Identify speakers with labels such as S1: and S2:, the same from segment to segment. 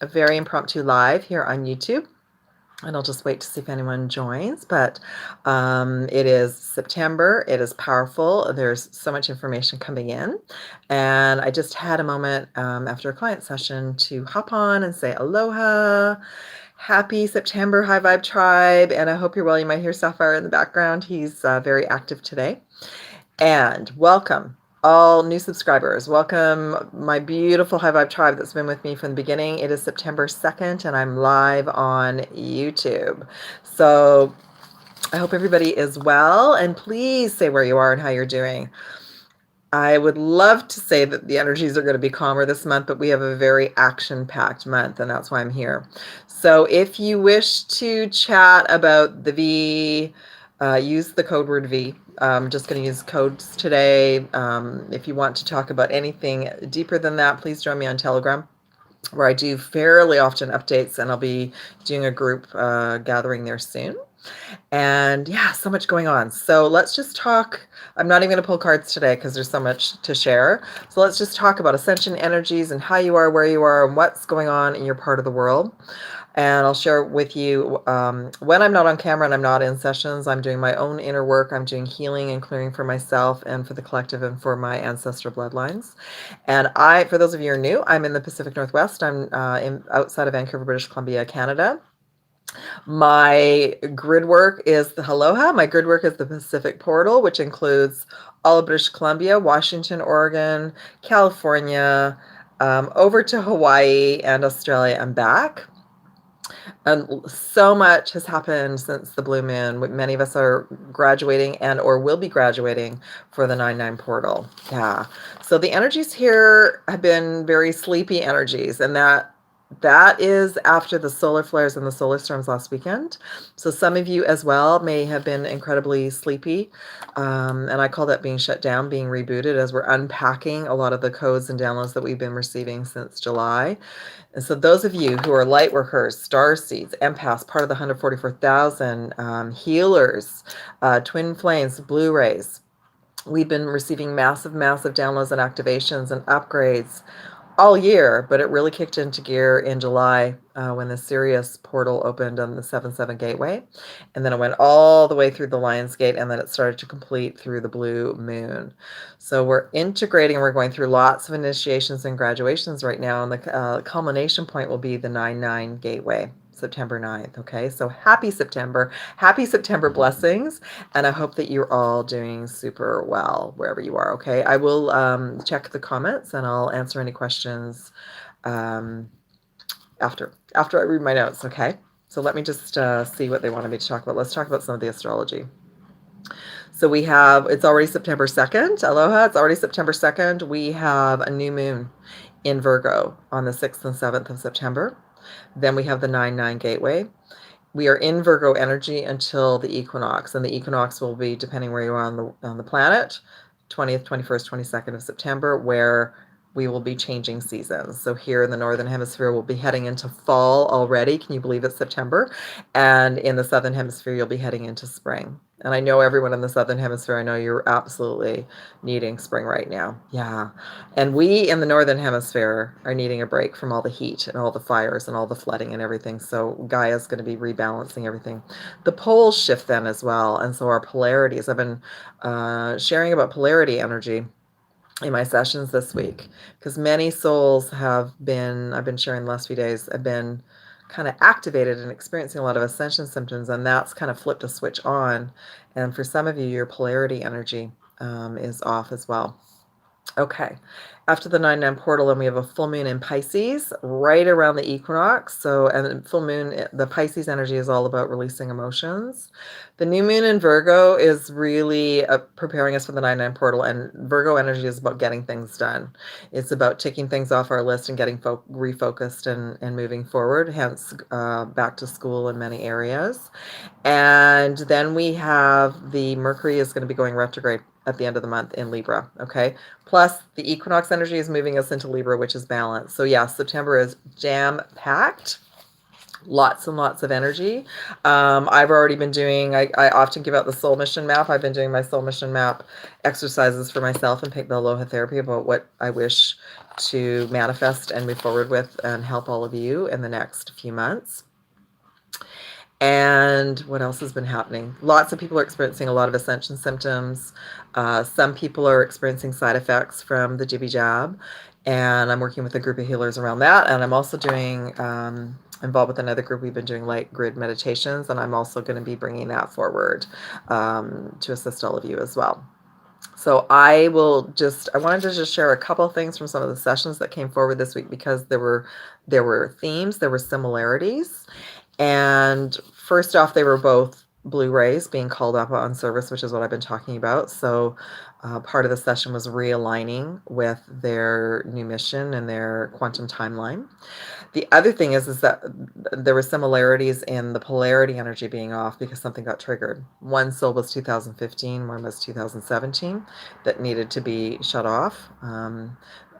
S1: a very impromptu live here on YouTube. And I'll just wait to see if anyone joins. But it is September. It is powerful. There's so much information coming in. And I just had a moment after a client session to hop on and say aloha. Happy September, High Vibe Tribe. And I hope you're well. You might hear Sapphire in the background. He's very active today. And welcome all new subscribers. Welcome my beautiful High Vibe Tribe that's been with me from the beginning. It is September 2nd and I'm live on YouTube. So I hope everybody is well, and please say where you are and how you're doing. I would love to say that the energies are going to be calmer this month, but we have a very action-packed month, and that's why I'm here. So if you wish to chat about the V, use the code word V. I'm just going to use codes today. If you want to talk about anything deeper than that, please join me on Telegram, where I do fairly often updates, and I'll be doing a group gathering there soon. And yeah, so much going on. So let's just talk. I'm not even going to pull cards today because there's so much to share. So let's just talk about ascension energies and how you are, where you are, and what's going on in your part of the world. And I'll share with you when I'm not on camera and I'm not in sessions, I'm doing my own inner work. I'm doing healing and clearing for myself and for the collective and for my ancestral bloodlines. And for those of you who are new, I'm in the Pacific Northwest. I'm outside of Vancouver, British Columbia, Canada. My grid work is the Aloha. My grid work is the Pacific Portal, which includes all of British Columbia, Washington, Oregon, California, over to Hawaii and Australia and back. And so much has happened since the blue moon. Many of us are graduating and or will be graduating for the 9/9 portal. Yeah. So the energies here have been very sleepy energies, and that is after the solar flares and the solar storms last weekend. So some of you as well may have been incredibly sleepy. And I call that being shut down, being rebooted, as we're unpacking a lot of the codes and downloads that we've been receiving since July. And so those of you who are Lightworkers, Starseeds, empaths, part of the 144,000, healers, twin flames, blue rays, we've been receiving massive downloads and activations and upgrades all year, but it really kicked into gear in July when the Sirius portal opened on the 7/7 gateway, and then it went all the way through the Lion's Gate, and then it started to complete through the blue moon. So we're integrating, we're going through lots of initiations and graduations right now, and the culmination point will be the 9/9 gateway, September 9th. Okay, so happy September blessings, and I hope that you're all doing super well wherever you are. Okay, I will check the comments and I'll answer any questions after I read my notes. Okay, so let me just see what they wanted me to talk about. Let's talk about some of the astrology. So we have, it's already September 2nd. Aloha, it's already September 2nd. We have a new moon in Virgo on the 6th and 7th of September. Then we have the 9/9 gateway. We are in Virgo energy until the equinox, and the equinox will be, depending where you are on the planet, 20th, 21st, 22nd of September, where we will be changing seasons. So here in the Northern Hemisphere, we'll be heading into fall already. Can you believe it's September? And in the Southern Hemisphere, you'll be heading into spring. And I know everyone in the Southern Hemisphere, I know you're absolutely needing spring right now. Yeah. And we in the Northern Hemisphere are needing a break from all the heat and all the fires and all the flooding and everything. So Gaia's going to be rebalancing everything. The poles shift then as well. And so our polarities, I've been sharing about polarity energy in my sessions this week, because many souls I've been sharing the last few days, have been kind of activated and experiencing a lot of ascension symptoms, and that's kind of flipped a switch on. And for some of you, your polarity energy is off as well. Okay, after the 9/9 portal, and we have a full moon in Pisces right around the equinox. So, and full moon, the Pisces energy is all about releasing emotions. The new moon in Virgo is really preparing us for the 9/9 portal, and Virgo energy is about getting things done. It's about taking things off our list and getting refocused and moving forward, hence back to school in many areas. And then we have the Mercury is going to be going retrograde at the end of the month in Libra. Okay. Plus the equinox energy is moving us into Libra, which is balance. So yeah, September is jam packed Lots and lots of energy. I've already been doing, I often give out the soul mission map. I've been doing my soul mission map exercises for myself and Pink Aloha therapy about what I wish to manifest and move forward with and help all of you in the next few months. And what else has been happening? Lots of people are experiencing a lot of ascension symptoms. Some people are experiencing side effects from the jibby jab. And I'm working with a group of healers around that. And I'm also doing, involved with another group. We've been doing light grid meditations. And I'm also going to be bringing that forward to assist all of you as well. So I wanted to just share a couple things from some of the sessions that came forward this week, because there were themes, there were similarities. And first off, they were both Blu-rays being called up on service, which is what I've been talking about. So part of the session was realigning with their new mission and their quantum timeline. The other thing is that there were similarities in the polarity energy being off because something got triggered. One soul was 2015, one was 2017 that needed to be shut off.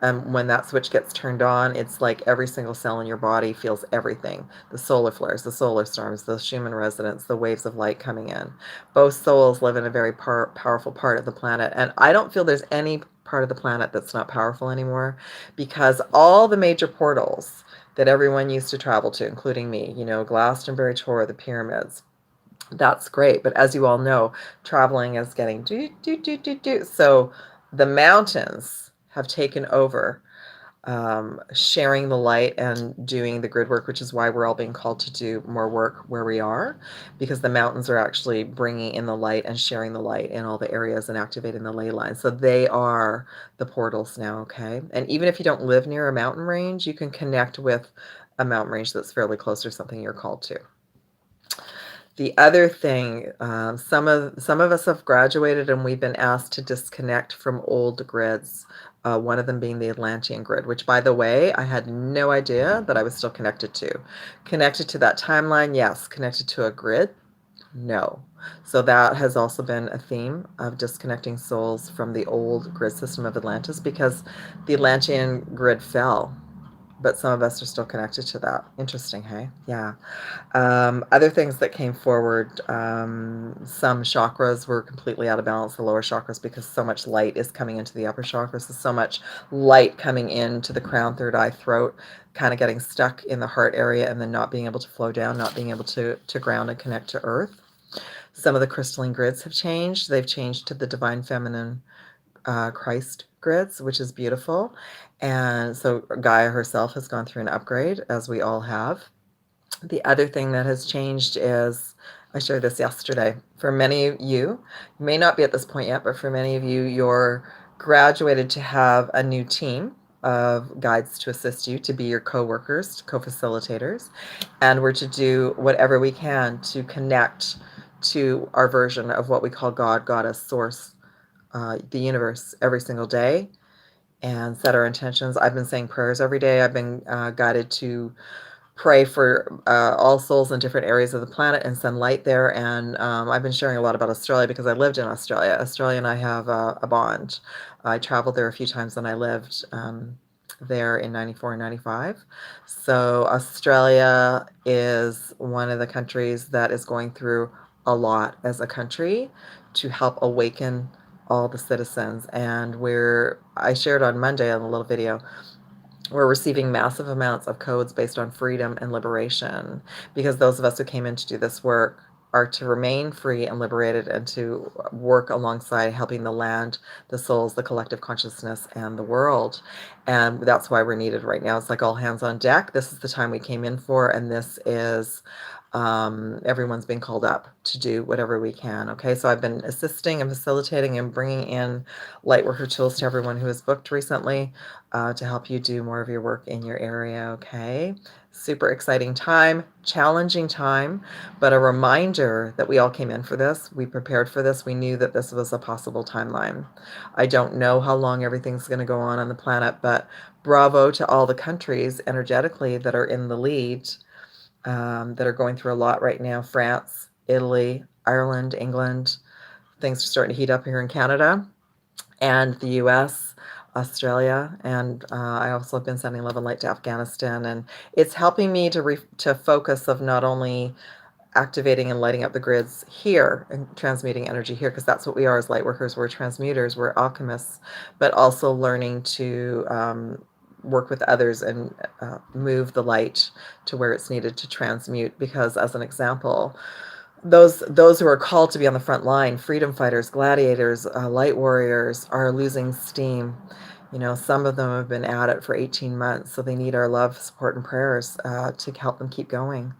S1: And when that switch gets turned on, it's like every single cell in your body feels everything. The solar flares, the solar storms, the Schumann resonance, the waves of light coming in. Both souls live in a very powerful part of the planet. And I don't feel there's any part of the planet that's not powerful anymore, because all the major portals that everyone used to travel to, including me, Glastonbury tour, the pyramids, that's great. But as you all know, traveling is getting do. So the mountains have taken over, sharing the light and doing the grid work, which is why we're all being called to do more work where we are, because the mountains are actually bringing in the light and sharing the light in all the areas and activating the ley lines. So they are the portals now, okay? And even if you don't live near a mountain range, you can connect with a mountain range that's fairly close or something you're called to. The other thing, some of us have graduated and we've been asked to disconnect from old grids. One of them being the Atlantean grid, which, by the way, I had no idea that I was still connected to. Connected to that timeline, yes. Connected to a grid, no. So that has also been a theme of disconnecting souls from the old grid system of Atlantis, because the Atlantean grid fell, but some of us are still connected to that. Interesting, hey? Yeah. Other things that came forward, some chakras were completely out of balance, the lower chakras, because so much light is coming into the upper chakras. There's so much light coming into the crown, third eye, throat, kind of getting stuck in the heart area and then not being able to flow down, not being able to ground and connect to earth. Some of the crystalline grids have changed. They've changed to the divine feminine Christ grids, which is beautiful. And so Gaia herself has gone through an upgrade, as we all have. The other thing that has changed is, I shared this yesterday, for many of you, you may not be at this point yet, but for many of you, you're graduated to have a new team of guides to assist you, to be your co-workers, co-facilitators, and we're to do whatever we can to connect to our version of what we call God, Goddess, Source, the universe, every single day, and set our intentions. I've been saying prayers every day. I've been guided to pray for all souls in different areas of the planet and send light there. And I've been sharing a lot about Australia because I lived in Australia. Australia and I have a bond. I traveled there a few times when I lived there in 94 and 95. So Australia is one of the countries that is going through a lot as a country to help awaken all the citizens. And I shared on Monday on a little video, we're receiving massive amounts of codes based on freedom and liberation, because those of us who came in to do this work are to remain free and liberated and to work alongside helping the land, the souls, the collective consciousness, and the world. And that's why we're needed right now. It's like all hands on deck. This is the time we came in for, and this is everyone's been called up to do whatever we can. Okay, so I've been assisting and facilitating and bringing in Lightworker tools to everyone who has booked recently to help you do more of your work in your area. Okay, super exciting time, challenging time, but a reminder that we all came in for this. We prepared for this. We knew that this was a possible timeline. I don't know how long everything's going to go on the planet, but bravo to all the countries energetically that are in the lead, that are going through a lot right now. France, Italy, Ireland, England. Things are starting to heat up here in Canada and the US. Australia, and I also have been sending love and light to Afghanistan, and it's helping me to focus of not only activating and lighting up the grids here and transmuting energy here, because that's what we are as light workers. We're transmuters, we're alchemists, but also learning to work with others and move the light to where it's needed to transmute. Because as an example, those who are called to be on the front line, freedom fighters, gladiators, light warriors, are losing steam. You know, some of them have been at it for 18 months, so they need our love, support, and prayers to help them keep going.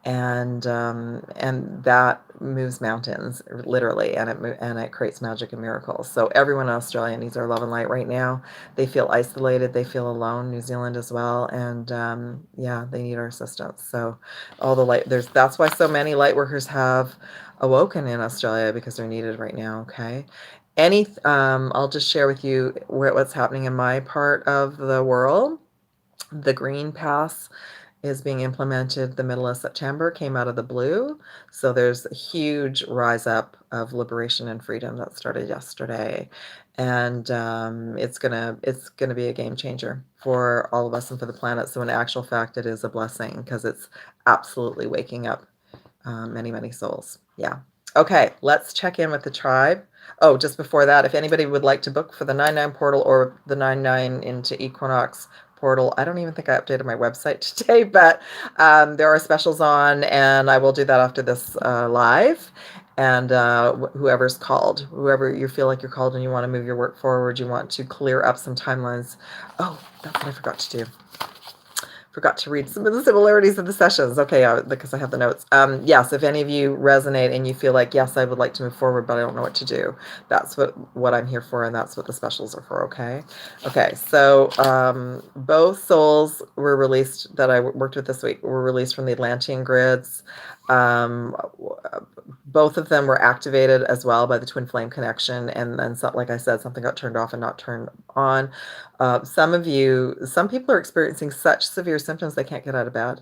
S1: And that moves mountains literally, and it creates magic and miracles. So everyone in Australia needs our love and light right now. They feel isolated, they feel alone. New Zealand as well, and yeah, they need our assistance. So all the light, that's why so many light workers have awoken in Australia, because they're needed right now. Okay. I'll just share with you what's happening in my part of the world. The green pass is being implemented the middle of September, came out of the blue. So there's a huge rise up of liberation and freedom that started yesterday. And it's gonna be a game changer for all of us and for the planet. So in actual fact, it is a blessing, because it's absolutely waking up many, many souls. Yeah. Okay, let's check in with the tribe. Oh, just before that, if anybody would like to book for the 9/9 portal or the 9/9 into Equinox portal, I don't even think I updated my website today, but there are specials on, and I will do that after this live. And whoever's called, whoever you feel like you're called and you want to move your work forward, you want to clear up some timelines. Oh, that's what I forgot to do. Forgot to read some of the similarities of the sessions. Okay, because I have the notes. Yes, if any of you resonate and you feel like, yes, I would like to move forward, but I don't know what to do, that's what I'm here for, and that's what the specials are for. Okay. Okay. So both souls were released that I worked with this week were released from the Atlantean grids. Um, both of them were activated as well by the twin flame connection, and then like I said, something got turned off and not turned on. Some people are experiencing such severe symptoms they can't get out of bed.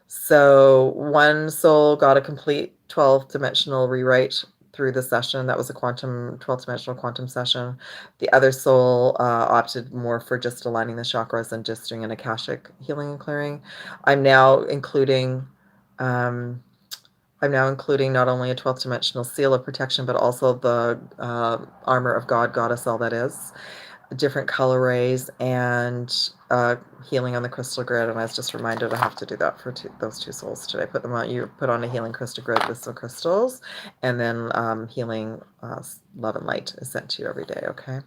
S1: So one soul got a complete 12-dimensional rewrite through the session. That was a 12-dimensional quantum session. The other soul opted more for just aligning the chakras and just doing an Akashic healing and clearing. I'm now including not only a 12th dimensional seal of protection, but also the armor of God, goddess, all that is, different color rays, and healing on the crystal grid. And I was just reminded I have to do that for those two souls today. Put them on. You put on a healing crystal grid with some crystals, and then healing love and light is sent to you every day. Okay.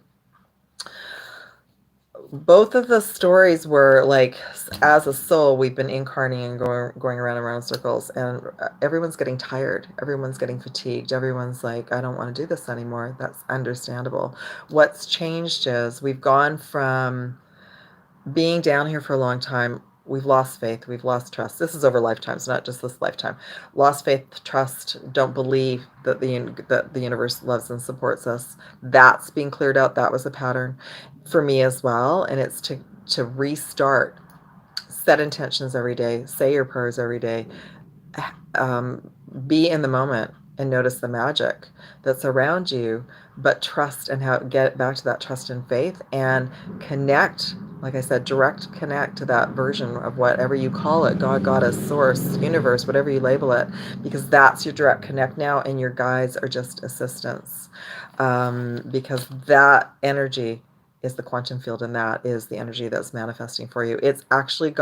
S1: Both of the stories were like, as a soul, we've been incarnating and going around and around in circles, and everyone's getting tired. Everyone's getting fatigued. Everyone's like, I don't want to do this anymore. That's understandable. What's changed is we've gone from being down here for a long time. We've lost faith. We've lost trust. This is over lifetimes, not just this lifetime. Lost faith, trust, don't believe that the universe loves and supports us. That's being cleared out. That was a pattern for me as well. And it's to restart, set intentions every day, say your prayers every day, be in the moment and notice the magic that's around you, but trust, and get back to that trust and faith, and connect, like I said, direct connect to that version of whatever you call it, God, goddess, source, universe, whatever you label it, because that's your direct connect now, and your guides are just assistants, because that energy is the quantum field, and that is the energy that's manifesting for you. It's actually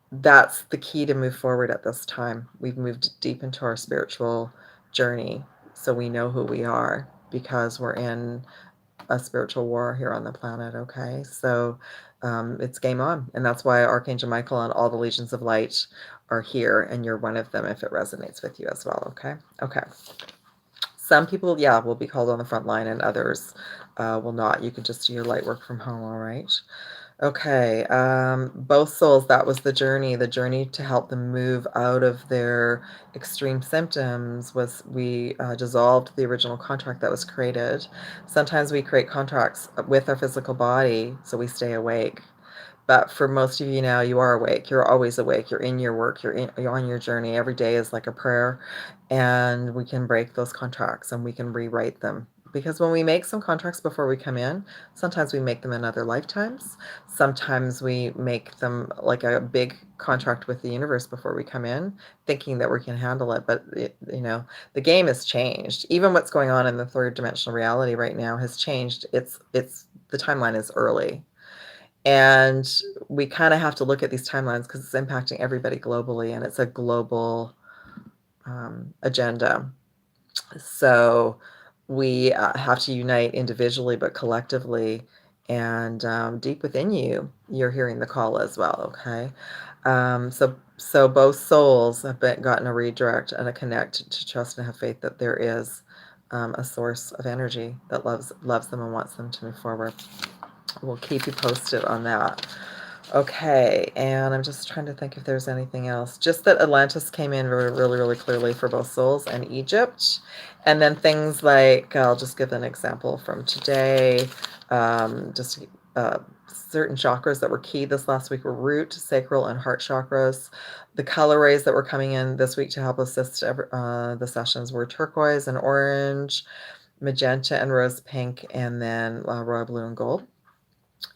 S1: that's the key to move forward at this time. We've moved deep into our spiritual journey, so we know who we are, because we're in a spiritual war here on the planet. Okay, so it's game on, and that's why Archangel Michael and all the legions of light are here, and you're one of them if it resonates with you as well. Okay. Some people, yeah, will be called on the front line, and others will not. You can just do your light work from home. All right. Okay, both souls, that was the journey to help them move out of their extreme symptoms. Was we dissolved the original contract that was created. Sometimes we create contracts with our physical body so we stay awake. But for most of you now, you are awake. You're always awake. You're in your work. You're on your journey. Every day is like a prayer, and we can break those contracts and we can rewrite them. Because when we make some contracts before we come in, sometimes we make them in other lifetimes. Sometimes we make them like a big contract with the universe before we come in, thinking that we can handle it. But the game has changed. Even what's going on in the third dimensional reality right now has changed. It's the timeline is early. And we kind of have to look at these timelines because it's impacting everybody globally, and it's a global agenda. So we have to unite individually, but collectively, and deep within you, you're hearing the call as well. Okay, so both souls have gotten a redirect and a connect to trust and have faith that there is a source of energy that loves them and wants them to move forward. We'll keep you posted on that. Okay, and I'm just trying to think if there's anything else. Just that Atlantis came in really, really clearly for both souls and Egypt. And then things like, I'll just give an example from today. Just certain chakras that were key this last week were root, sacral, and heart chakras. The color rays that were coming in this week to help assist the sessions were turquoise and orange, magenta and rose pink, and then royal blue and gold.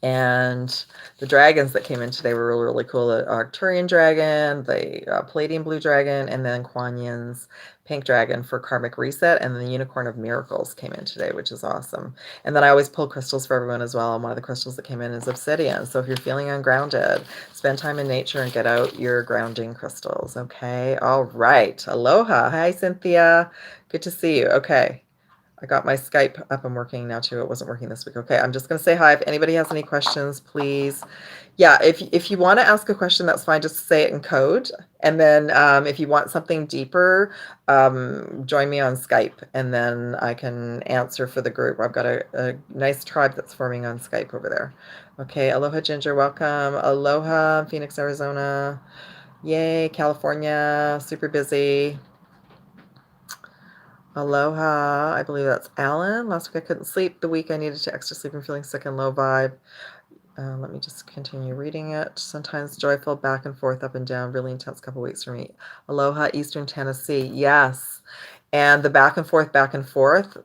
S1: And the dragons that came in today were really, really cool. The Arcturian dragon, the Palladium blue dragon, and then Kuan Yin's pink dragon for karmic reset. And then the unicorn of miracles came in today, which is awesome. And then I always pull crystals for everyone as well. And one of the crystals that came in is obsidian. So if you're feeling ungrounded, spend time in nature and get out your grounding crystals. Okay. All right. Aloha. Hi, Cynthia. Good to see you. Okay. I got my Skype up and working now too. It wasn't working this week. Okay, I'm just going to say hi. If anybody has any questions, please. Yeah, if you want to ask a question, that's fine. Just say it in code. And then if you want something deeper, join me on Skype, and then I can answer for the group. I've got a nice tribe that's forming on Skype over there. Okay, aloha, Ginger. Welcome. Aloha, Phoenix, Arizona. Yay, California. Super busy. Aloha. I believe that's Alan. Last week I couldn't sleep. The week I needed to extra sleep and feeling sick and low vibe. Let me just continue reading it. Sometimes joyful, back and forth, up and down. Really intense couple weeks for me. Aloha, Eastern Tennessee. Yes. And the back and forth,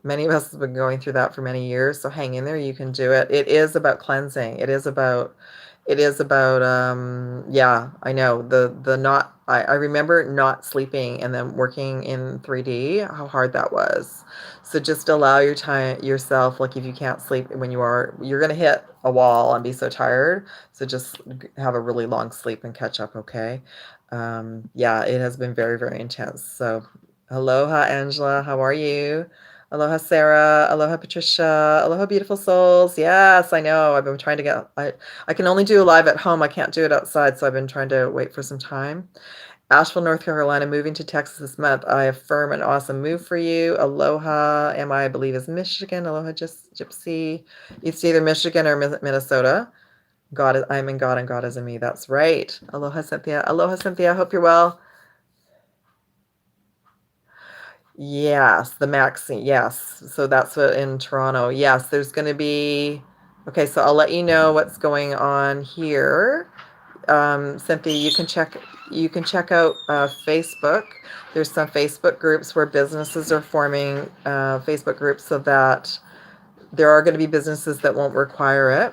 S1: many of us have been going through that for many years. So hang in there. You can do it. It is about cleansing. It is about yeah, I know the not I remember not sleeping and then working in 3D, how hard that was. So just allow yourself, like if you can't sleep when you're gonna hit a wall and be so tired. So just have a really long sleep and catch up, okay? Yeah, it has been very, very intense. So aloha, Angela, how are you? Aloha, Sarah. Aloha, Patricia. Aloha, beautiful souls. Yes, I know. I've been trying to get. I can only do live at home. I can't do it outside, so I've been trying to wait for some time. Asheville, North Carolina, moving to Texas this month. I affirm an awesome move for you. Aloha, I believe is Michigan. Aloha, Gypsy. It's either Michigan or Minnesota. I'm in God and God is in me. That's right. Aloha, Cynthia. Aloha, Cynthia. I hope you're well. Yes, the Maxi. Yes. So that's what in Toronto. Yes, there's going to be. Okay, so I'll let you know what's going on here. Cynthia, you can check out Facebook. There's some Facebook groups where businesses are forming Facebook groups so that there are going to be businesses that won't require it.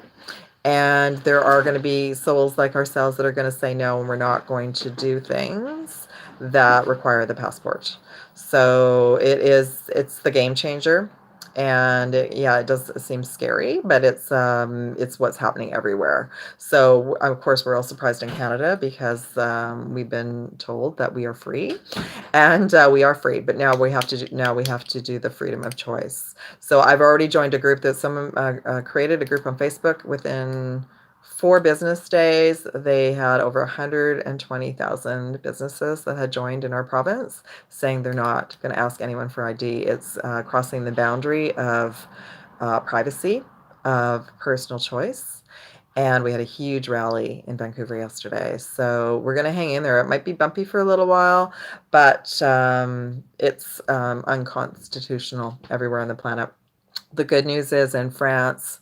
S1: And there are going to be souls like ourselves that are going to say no, and we're not going to do things that require the passport. So it's the game changer. And yeah, it does seem scary, but it's what's happening everywhere. So of course we're all surprised in Canada because we've been told that we are free, and we are free. But now we have to do the freedom of choice. So I've already joined a group that someone created a group on Facebook. Within 4 business days, they had over 120,000 businesses that had joined in our province, saying they're not going to ask anyone for ID. It's crossing the boundary of privacy, of personal choice. And we had a huge rally in Vancouver yesterday. So we're going to hang in there. It might be bumpy for a little while, but it's unconstitutional everywhere on the planet. The good news is in France,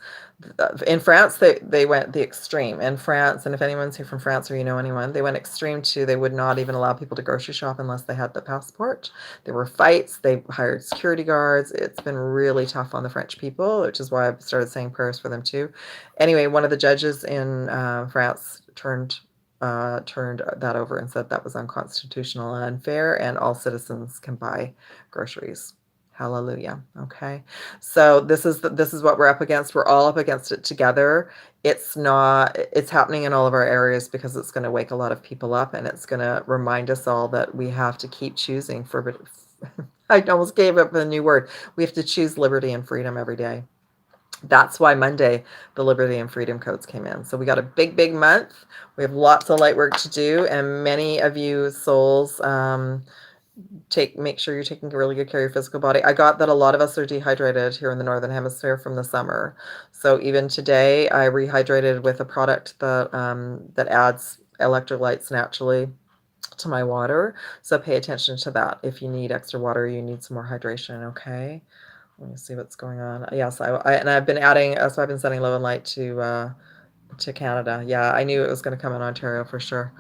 S1: In France, they went the extreme. In France, and if anyone's here from France or you know anyone, they went extreme to they would not even allow people to grocery shop unless they had the passport. There were fights. They hired security guards. It's been really tough on the French people, which is why I've started saying prayers for them too. Anyway, one of the judges in France turned that over and said that was unconstitutional and unfair, and all citizens can buy groceries. Hallelujah. Okay. So this is what we're up against. We're all up against it together. It's happening in all of our areas because it's going to wake a lot of people up, and it's going to remind us all that we have to keep choosing for I almost gave up a new word. We have to choose liberty and freedom every day. That's why Monday the liberty and freedom codes came in. So we got a big month. We have lots of light work to do, and many of you souls make sure you're taking really good care of your physical body. I got that a lot of us are dehydrated here in the Northern Hemisphere from the summer. So even today I rehydrated with a product that adds electrolytes naturally to my water. So pay attention to that. If you need extra water, you need some more hydration. Okay. Let me see what's going on. Yes, and I've been adding, so I've been sending love and light to Canada. Yeah, I knew it was going to come in Ontario for sure.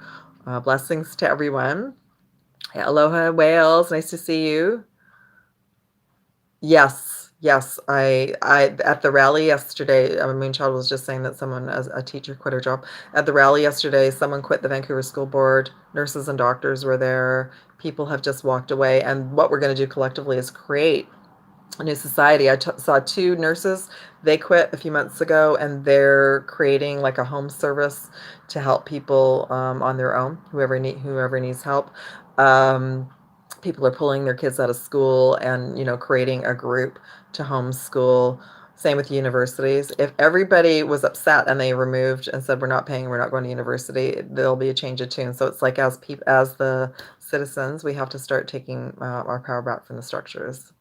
S1: Blessings to everyone. Aloha, Wales. Nice to see you. Yes. I at the rally yesterday, Moonchild was just saying that someone, as a teacher, quit her job. At the rally yesterday, someone quit the Vancouver School Board. Nurses and doctors were there. People have just walked away. And what we're going to do collectively is create a new society. I saw two nurses. They quit a few months ago, and they're creating like a home service to help people on their own, whoever needs help. People are pulling their kids out of school and creating a group to homeschool. Same with universities. If everybody was upset and they removed and said we're not going to university, there'll be a change of tune. So it's like as the citizens, we have to start taking our power back from the structures.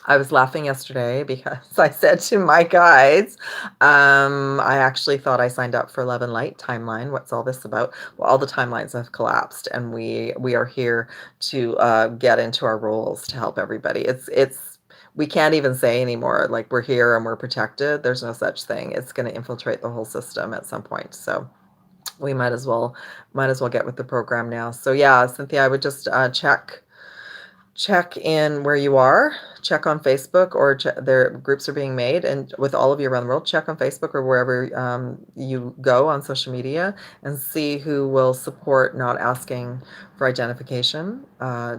S1: I was laughing yesterday because I said to my guides, I actually thought I signed up for Love and Light timeline. What's all this about? Well, all the timelines have collapsed, and we are here to get into our roles to help everybody. We can't even say anymore like we're here and we're protected. There's no such thing. It's going to infiltrate the whole system at some point. So we might as well get with the program now. So yeah, Cynthia, I would just check in where you are, check on Facebook, or their groups are being made, and with all of you around the world, check on Facebook or wherever you go on social media and see who will support not asking for identification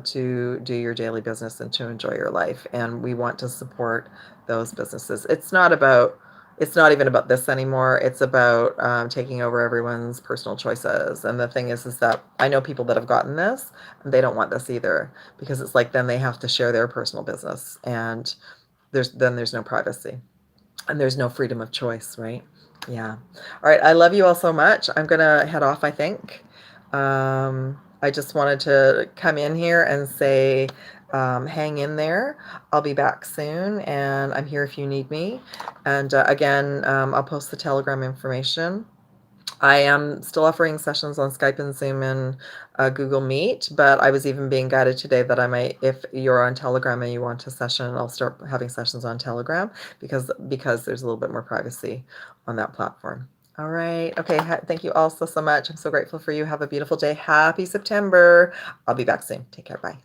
S1: to do your daily business and to enjoy your life. And we want to support those businesses. It's not even about this anymore. It's about taking over everyone's personal choices. And the thing is that I know people that have gotten this, and they don't want this either, because it's like then they have to share their personal business, and there's no privacy, and there's no freedom of choice, right? Yeah. All right. I love you all so much. I'm gonna head off, I think. I just wanted to come in here and say, hang in there. I'll be back soon, and I'm here if you need me. And again, I'll post the Telegram information. I am still offering sessions on Skype and Zoom and Google Meet, but I was even being guided today that I might, if you're on Telegram and you want a session, I'll start having sessions on Telegram because there's a little bit more privacy on that platform. All right. Okay. Thank you all so much. I'm so grateful for you. Have a beautiful day. Happy September. I'll be back soon. Take care. Bye.